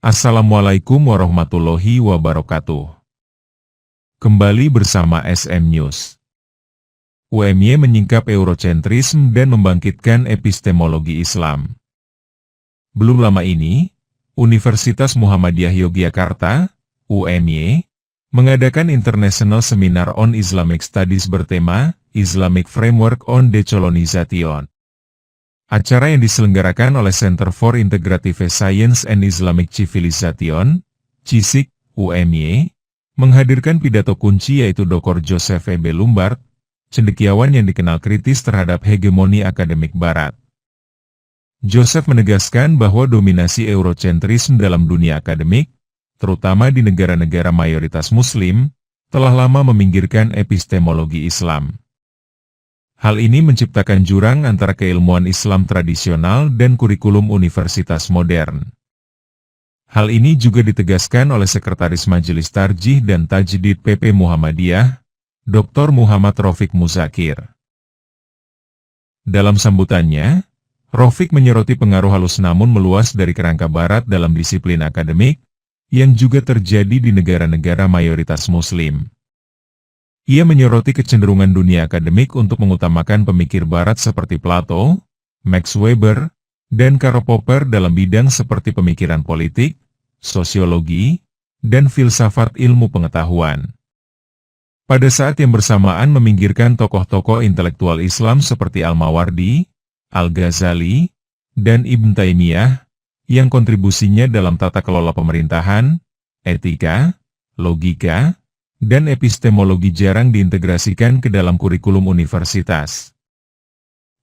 Assalamualaikum warahmatullahi wabarakatuh. Kembali bersama SM News. UMY menyingkap eurocentrisme dan membangkitkan epistemologi Islam. Belum lama ini, Universitas Muhammadiyah Yogyakarta, UMY, mengadakan International Seminar on Islamic Studies bertema Islamic Framework on Decolonization. Acara yang diselenggarakan oleh Center for Integrative Science and Islamic Civilization, CISIC, UMY, menghadirkan pidato kunci yaitu Dr. Joseph E. B. Lombard, cendekiawan yang dikenal kritis terhadap hegemoni akademik Barat. Joseph menegaskan bahwa dominasi eurocentrisme dalam dunia akademik, terutama di negara-negara mayoritas Muslim, telah lama meminggirkan epistemologi Islam. Hal ini menciptakan jurang antara keilmuan Islam tradisional dan kurikulum universitas modern. Hal ini juga ditegaskan oleh Sekretaris Majelis Tarjih dan Tajdid PP Muhammadiyah, Dr. Muhammad Raufik Muzakir. Dalam sambutannya, Raufik menyoroti pengaruh halus namun meluas dari kerangka Barat dalam disiplin akademik, yang juga terjadi di negara-negara mayoritas Muslim. Ia menyoroti kecenderungan dunia akademik untuk mengutamakan pemikir Barat seperti Plato, Max Weber, dan Karl Popper dalam bidang seperti pemikiran politik, sosiologi, dan filsafat ilmu pengetahuan. Pada saat yang bersamaan meminggirkan tokoh-tokoh intelektual Islam seperti Al-Mawardi, Al-Ghazali, dan Ibn Taimiyah, yang kontribusinya dalam tata kelola pemerintahan, etika, logika, dan epistemologi jarang diintegrasikan ke dalam kurikulum universitas.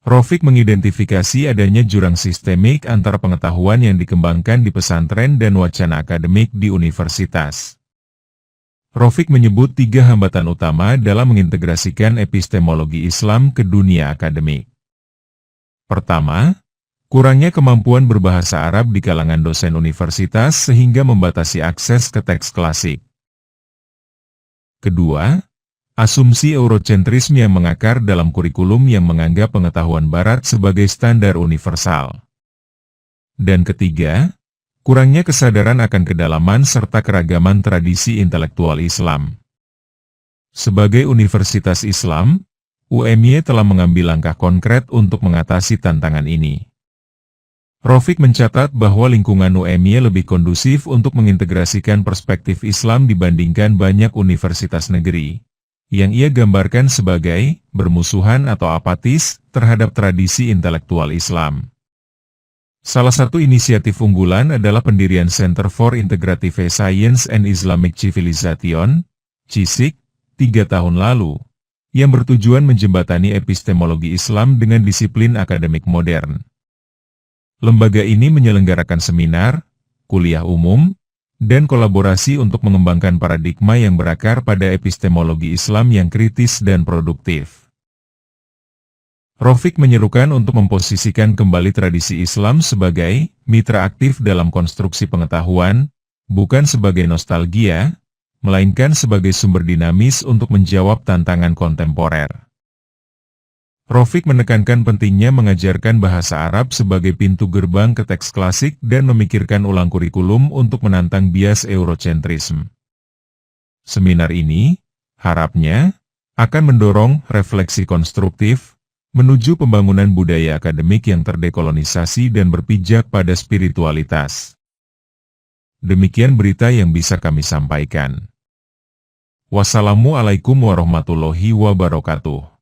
Raufik mengidentifikasi adanya jurang sistemik antara pengetahuan yang dikembangkan di pesantren dan wacana akademik di universitas. Raufik menyebut 3 hambatan utama dalam mengintegrasikan epistemologi Islam ke dunia akademik. Pertama, kurangnya kemampuan berbahasa Arab di kalangan dosen universitas sehingga membatasi akses ke teks klasik. Kedua, asumsi eurocentrisme yang mengakar dalam kurikulum yang menganggap pengetahuan Barat sebagai standar universal. Dan ketiga, kurangnya kesadaran akan kedalaman serta keragaman tradisi intelektual Islam. Sebagai universitas Islam, UMY telah mengambil langkah konkret untuk mengatasi tantangan ini. Raufik mencatat bahwa lingkungan UMY lebih kondusif untuk mengintegrasikan perspektif Islam dibandingkan banyak universitas negeri, yang ia gambarkan sebagai bermusuhan atau apatis terhadap tradisi intelektual Islam. Salah satu inisiatif unggulan adalah pendirian Center for Integrative Science and Islamic Civilization, CISIC, 3 tahun lalu, yang bertujuan menjembatani epistemologi Islam dengan disiplin akademik modern. Lembaga ini menyelenggarakan seminar, kuliah umum, dan kolaborasi untuk mengembangkan paradigma yang berakar pada epistemologi Islam yang kritis dan produktif. Raufik menyerukan untuk memposisikan kembali tradisi Islam sebagai mitra aktif dalam konstruksi pengetahuan, bukan sebagai nostalgia, melainkan sebagai sumber dinamis untuk menjawab tantangan kontemporer. Raufik menekankan pentingnya mengajarkan bahasa Arab sebagai pintu gerbang ke teks klasik dan memikirkan ulang kurikulum untuk menantang bias eurocentrisme. Seminar ini, harapnya, akan mendorong refleksi konstruktif, menuju pembangunan budaya akademik yang terdekolonisasi dan berpijak pada spiritualitas. Demikian berita yang bisa kami sampaikan. Wassalamualaikum warahmatullahi wabarakatuh.